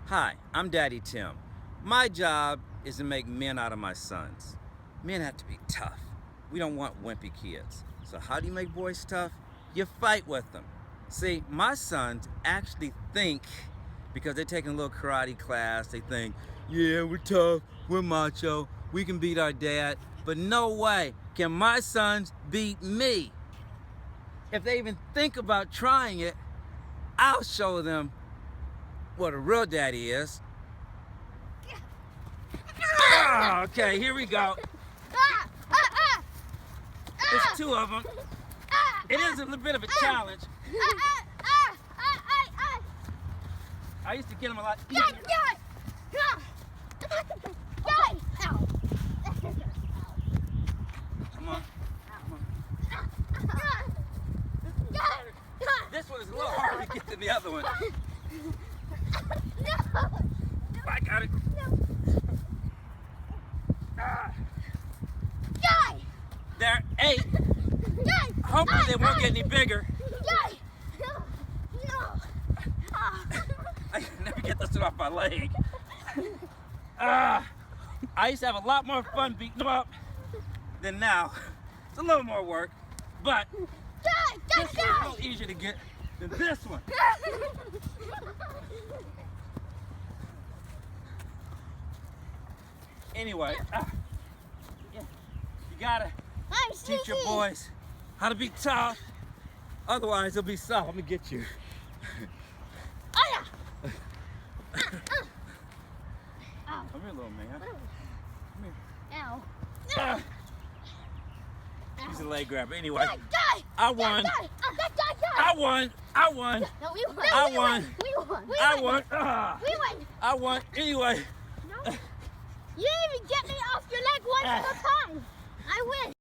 Hi, I'm Daddy Tim. My job is to make men out of my sons. Men have to be tough. We don't want wimpy kids. So how do you make boys tough? You fight with them. See, my sons actually think, because they're taking a little karate class, they think, yeah, we're tough, we're macho, we can beat our dad, but no way can my sons beat me. If they even think about trying it, I'll show them what a real daddy is. Oh, okay, here we go. There's two of them. It is a little bit of a challenge. I used to get them a lot easier. Come on. This one is a little harder to get than the other one. I got it. They're 8. Hopefully they won't get any bigger. I can never get this one off my leg. I used to have a lot more fun beating them up than now. It's a little more work, but this one's a little easier to get than this one. Anyway, you gotta teach your boys how to be tough. Otherwise, they'll be soft. Let me get you. Come here, little man. Come here. He's a leg grabber. Anyway, I won. I won. I won. No, we won. I won. We won. I won. We won. I won. Anyway. No. You didn't even get me off your leg one more time. I win.